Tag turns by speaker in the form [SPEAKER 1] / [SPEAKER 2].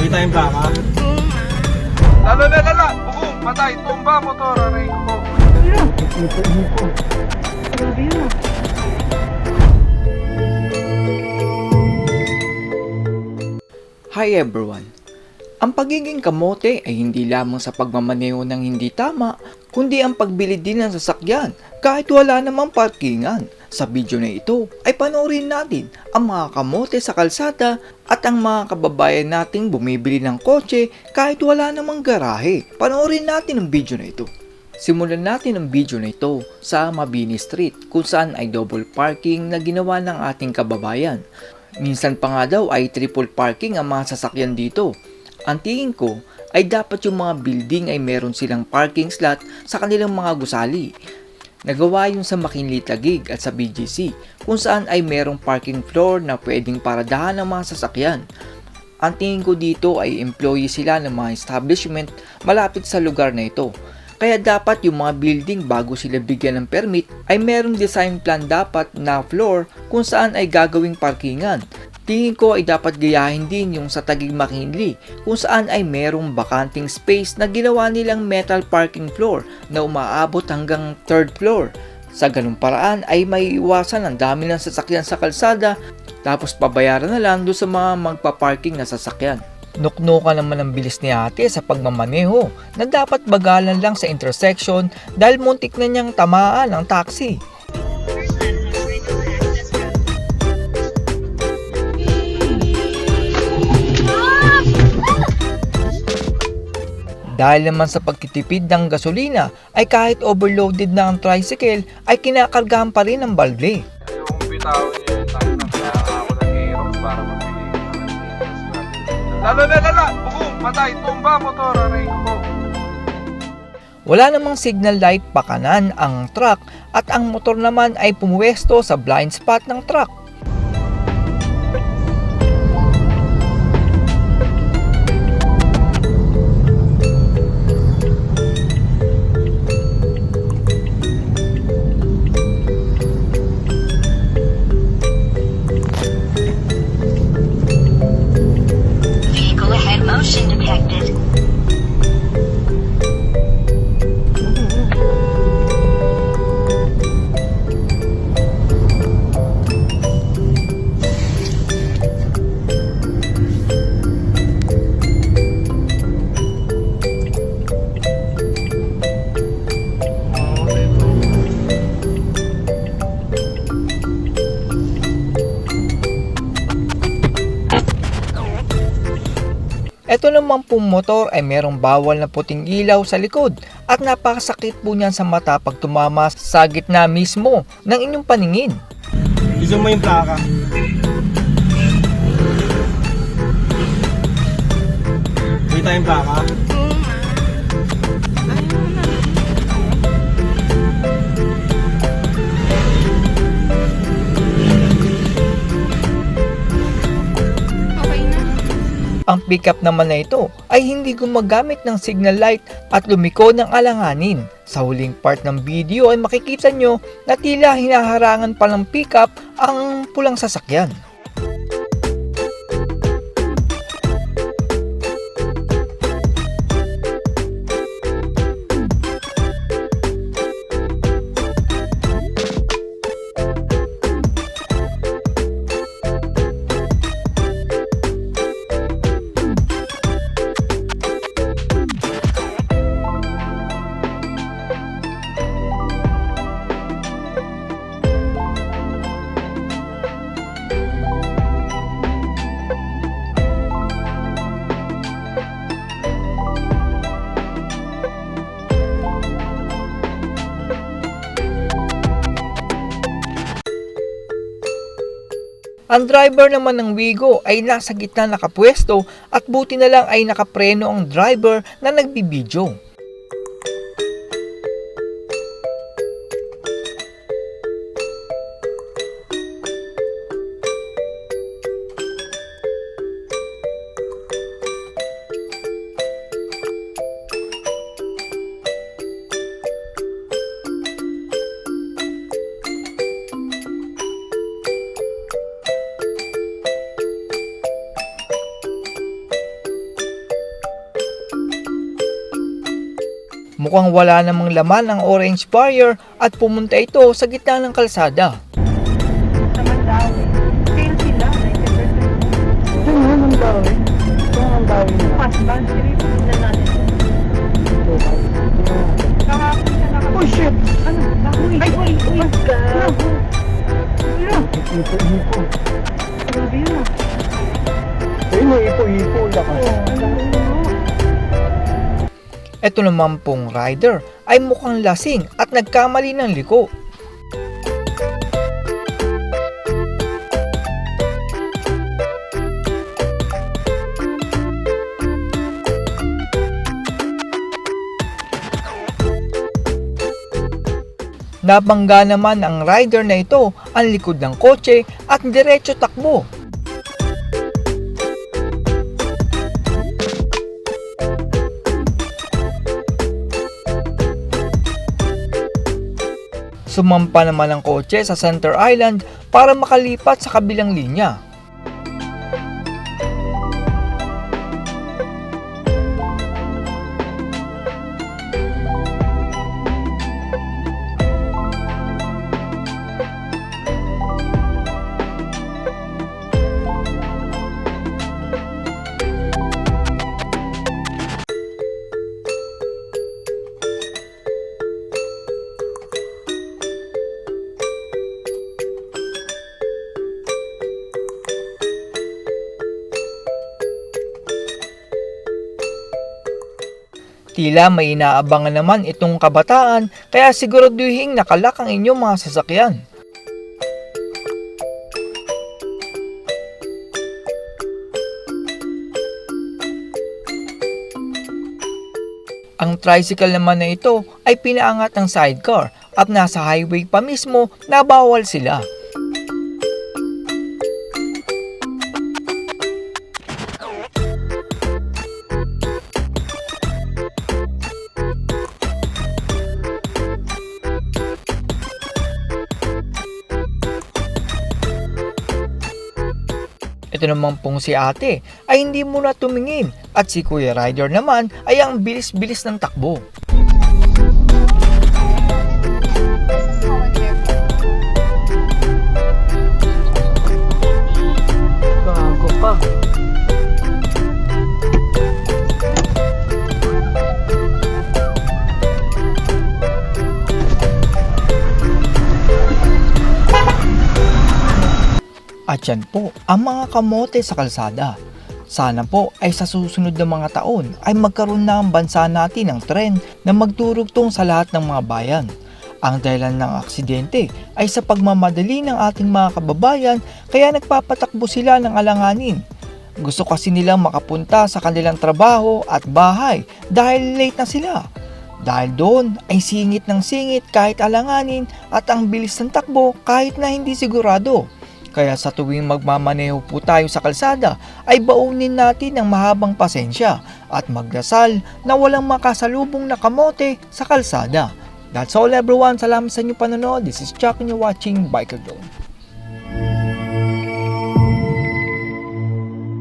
[SPEAKER 1] Kita yung plaka.
[SPEAKER 2] Lala! Bugong! Patay! Tumba! Motor! Aray ko!
[SPEAKER 3] Grabe yun ah.
[SPEAKER 4] Hi everyone! Ang pagiging kamote ay hindi lamang sa pagmamaneho ng hindi tama, kundi ang pagbili din ng sasakyan kahit wala namang parkingan. Sa video na ito ay panoorin natin ang mga kamote sa kalsada at ang mga kababayan nating bumibili ng kotse kahit wala namang garahe. Panoorin natin ang video na ito. Simulan natin ang video na ito sa Mabini Street kung saan ay double parking na ginawa ng ating kababayan. Minsan pa nga daw ay triple parking ang mga sasakyan dito. Ang tingin ko ay dapat yung mga building ay meron silang parking slot sa kanilang mga gusali. Nagawa yun sa McKinley Taguig at sa BGC kung saan ay merong parking floor na pwedeng paradahan ng mga sasakyan. Ang tingin ko dito ay employee sila ng mga establishment malapit sa lugar na ito. Kaya dapat yung mga building bago sila bigyan ng permit ay merong design plan dapat na floor kung saan ay gagawing parkingan. Tingin ko ay dapat gayahin din yung sa Taguig McKinley kung saan ay merong bakanting space na ginawa nilang metal parking floor na umaabot hanggang 3rd floor. Sa ganung paraan ay may iwasan ang dami ng sasakyan sa kalsada tapos pabayaran na lang doon sa mga magpa-parking na sasakyan. Nuknukan naman ang bilis ni ate sa pagmamaneho na dapat bagalan lang sa intersection dahil muntik na niyang tamaan ang taxi. Dahil naman sa pagtitipid ng gasolina ay kahit overloaded na ang tricycle ay kinakargahan pa rin ang balde.
[SPEAKER 2] Yung bitawin niya yung tayo na kaya ako nag-i-rock para magbigay ng Lala! Bugong! Patay! Tumba! Motor! Aray ko!
[SPEAKER 4] Wala namang signal light pa kanan ang truck at ang motor naman ay pumuwesto sa blind spot ng truck.
[SPEAKER 5] Vehicle ahead motion detected.
[SPEAKER 4] Ito naman pong motor ay merong bawal na puting ilaw sa likod at napakasakit po niyan sa mata pag tumama sa gitna mismo ng inyong paningin.
[SPEAKER 1] I-zoom mo yung plaka. Kita yung plaka.
[SPEAKER 3] Okay na.
[SPEAKER 4] Ang pickup naman na ito ay hindi gumagamit ng signal light at lumiko ng alanganin. Sa huling part ng video ay makikita nyo na tila hinaharangan pa ng pickup ang pulang sasakyan. Ang driver naman ng Wigo ay nasa gitna nakapwesto at buti na lang ay nakapreno ang driver na nagbibidyo. Mukhang wala namang laman ang orange barrier at pumunta ito sa gitna ng kalsada.
[SPEAKER 3] Sa Mandawi. Sale sila. 90%.
[SPEAKER 1] Ito nga, Mandawi. Ito nga, Mandawi na.
[SPEAKER 3] Fast bus. Tignan natin. Kahapon siya nakapag.
[SPEAKER 1] Oh shit!
[SPEAKER 3] Ano? Ay, uy, gago.
[SPEAKER 1] Ipo.
[SPEAKER 3] Grabe yun ah.
[SPEAKER 1] Ayun mo, ipo. Lakas.
[SPEAKER 4] Ito naman pong rider ay mukhang lasing at nagkamali ng liko. Nabangga naman ang rider na ito ang likod ng kotse at diretso takbo. Sumampa naman ang kotse sa Center Island para makalipat sa kabilang linya. Tila may inaabangan naman itong kabataan kaya siguraduhin nakalak ang inyong mga sasakyan. Ang tricycle naman na ito ay pinaangat ng sidecar at nasa highway pa mismo na bawal sila. Ito naman pong si ate ay hindi muna tumingin at si Kuya Rider naman ay ang bilis-bilis ng takbo. Gago ka. At yan po ang mga kamote sa kalsada. Sana po ay sa susunod na mga taon ay magkaroon na ang bansa natin ng tren na magdurugtong sa lahat ng mga bayan. Ang dahilan ng aksidente ay sa pagmamadali ng ating mga kababayan kaya nagpapatakbo sila ng alanganin. Gusto kasi nilang makapunta sa kanilang trabaho at bahay dahil late na sila. Dahil doon ay singit ng singit kahit alanganin at ang bilis ng takbo kahit na hindi sigurado. Kaya sa tuwing magmamaneho po tayo sa kalsada ay baunin natin ng mahabang pasensya at magdasal na walang makasalubong na kamote sa kalsada. That's all everyone. Salamat sa inyong panonood. This is Chuck and you're watching Biker Zone.